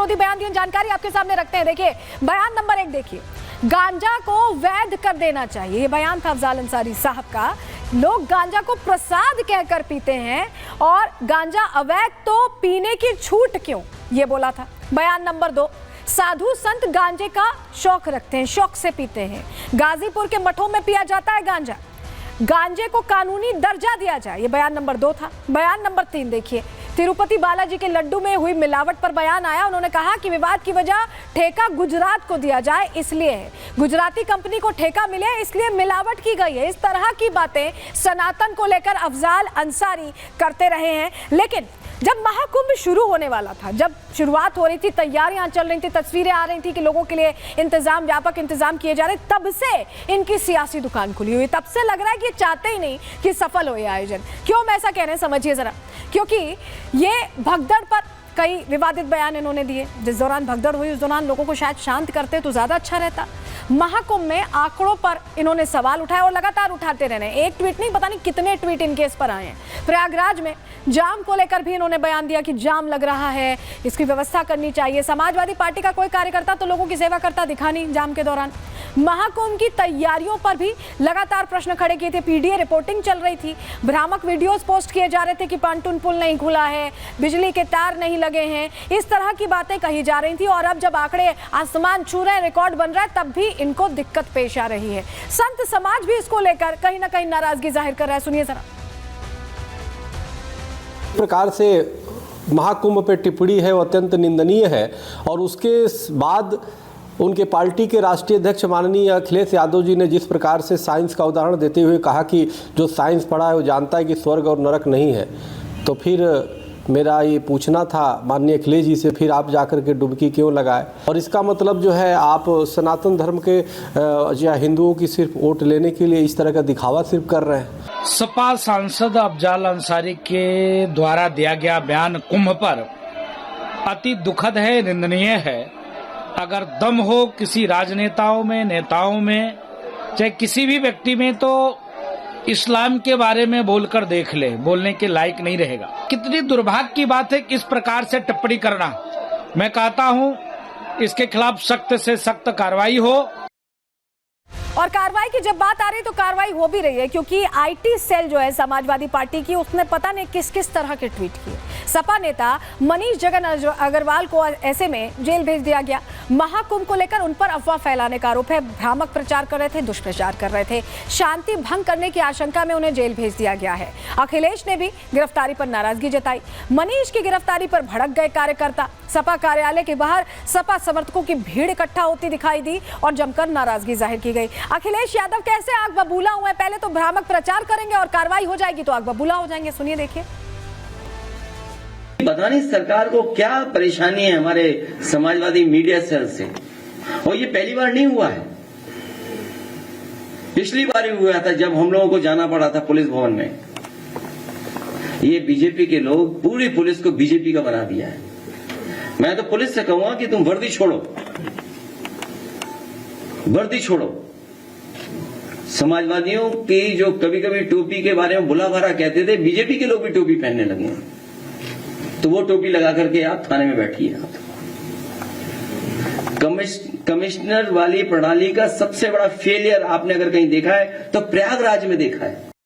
विरोधी बयान दिए, जानकारी आपके सामने रखते हैं। देखिए बयान नंबर 1 देखिए, गांजा को वैध कर देना चाहिए, ये बयान था अफजाल अंसारी साहब का। लोग गांजा को प्रसाद कहकर पीते हैं और गांजा अवैध तो पीने की छूट क्यों, ये बोला था। बयान नंबर 2, साधु संत गांजे का शौक रखते हैं, शौक से पीते हैं। गाजीपुर के मठों में पिया जाता है गांजा, गांजे को कानूनी दर्जा दिया जाए, ये बयान नंबर 2 था। बयान नंबर 3 देखिए, तिरुपति बालाजी के लड्डू में हुई मिलावट पर बयान आया। उन्होंने कहा कि विवाद की वजह ठेका गुजरात को दिया जाए इसलिए है, गुजराती कंपनी को ठेका मिले इसलिए मिलावट की गई है। इस तरह की बातें सनातन को लेकर अफजाल अंसारी करते रहे हैं। लेकिन जब महाकुंभ शुरू होने वाला था, जब शुरुआत हो रही थी, तैयारियां चल रही थी, तस्वीरें आ रही थी कि लोगों के लिए इंतजाम, व्यापक इंतजाम किए जा रहे, तब से इनकी सियासी दुकान खुली हुई। तब से लग रहा है कि ये चाहते ही नहीं कि सफल हो ये आयोजन। क्यों मैं ऐसा कह रहे हैं समझिए जरा, क्योंकि ये भगदड़ पर कई विवादित बयान इन्होंने दिए। जिस दौरान भगदड़ हुई उस दौरान लोगों को शायद शांत करते तो ज्यादा अच्छा रहता। महाकुंभ में आंकड़ों पर इन्होंने सवाल उठाए और लगातार उठाते रहने, एक ट्वीट नहीं, पता नहीं कितने ट्वीट इनके इस पर आए हैं। प्रयागराज में जाम को लेकर भी इन्होंने बयान दिया कि जाम लग रहा है, इसकी व्यवस्था करनी चाहिए। समाजवादी पार्टी का कोई कार्यकर्ता तो लोगों की सेवा करता दिखा नहीं जाम के दौरान। महाकुंभ की तैयारियों पर भी लगातार प्रश्न खड़े किए थे। पीडीए रिपोर्टिंग चल रही थी, भ्रामक वीडियोस पोस्ट किए जा रहे थे कि पांटून पुल नहीं खुला है, बिजली के तार नहीं लगे हैं, इस तरह की बातें कही जा रही थी। और अब जब आंकड़े आसमान छू रहे हैं, रिकॉर्ड बन रहा है, तब भी इनको दिक्कत पेश आ रही है। संत समाज भी इसको लेकर कहीं ना कहीं नाराजगी जाहिर कर रहा है। सुनिए जरा। प्रकार से महाकुंभ पे टिप्पणी है वो अत्यंत निंदनीय है। और उसके बाद उनके पार्टी के राष्ट्रीय अध्यक्ष माननीय अखिलेश यादव जी ने जिस प्रकार से साइंस का उदाहरण देते हुए कहा कि जो साइंस पढ़ा है वो जानता है कि स्वर्ग और नरक नहीं है, तो फिर मेरा ये पूछना था माननीय अखिलेश जी से, फिर आप जाकर के डुबकी क्यों लगाए? और इसका मतलब जो है आप सनातन धर्म के या हिंदुओं की सिर्फ वोट लेने के लिए इस तरह का दिखावा सिर्फ कर रहे हैं। सपा सांसद अफजाल अंसारी के द्वारा दिया गया बयान कुंभ पर अति दुखद है, निंदनीय है। अगर दम हो किसी राजनेताओं में, नेताओं में, चाहे किसी भी व्यक्ति में, तो इस्लाम के बारे में बोलकर देख ले, बोलने के लायक नहीं रहेगा। कितनी दुर्भाग्य की बात है किस प्रकार से टिप्पणी करना। मैं कहता हूं इसके खिलाफ सख्त से सख्त कार्रवाई हो। और कार्रवाई की जब बात आ रही है तो कार्रवाई हो भी रही है, क्योंकि आईटी सेल जो है समाजवादी पार्टी की, उसने पता नहीं किस किस तरह के ट्वीट किए। सपा नेता मनीष जगन अग्रवाल को ऐसे में जेल भेज दिया गया। महाकुंभ को लेकर उन पर अफवाह फैलाने का आरोप है, भ्रामक प्रचार कर रहे थे, दुष्प्रचार कर रहे थे, शांति भंग करने की आशंका में उन्हें जेल भेज दिया गया है। अखिलेश ने भी गिरफ्तारी पर नाराजगी जताई। मनीष की गिरफ्तारी पर भड़क गए कार्यकर्ता। सपा कार्यालय के बाहर सपा समर्थकों की भीड़ इकट्ठा होती दिखाई दी और जमकर नाराजगी जाहिर की गई। अखिलेश यादव कैसे आग बबूला हुए, पहले तो भ्रामक प्रचार करेंगे और कार्रवाई हो जाएगी तो आग बबूला हो जाएंगे। सुनिए, देखिए। पता नहीं सरकार को क्या परेशानी है हमारे समाजवादी मीडिया सेल से, और ये पहली बार नहीं हुआ है, पिछली बार ही हुआ था जब हम लोगों को जाना पड़ा था पुलिस भवन में। ये बीजेपी के लोग पूरी पुलिस को बीजेपी का बना दिया है। मैं तो पुलिस से कहूंगा कि तुम वर्दी छोड़ो, वर्दी छोड़ो। समाजवादियों की जो कभी कभी टोपी के बारे में बुला भरा कहते थे, बीजेपी के लोग भी टोपी पहनने लगे हैं, तो वो टोपी लगा करके आप थाने में बैठिए। आप कमिश्नर वाली प्रणाली का सबसे बड़ा फेलियर आपने अगर कहीं देखा है तो प्रयागराज में देखा है।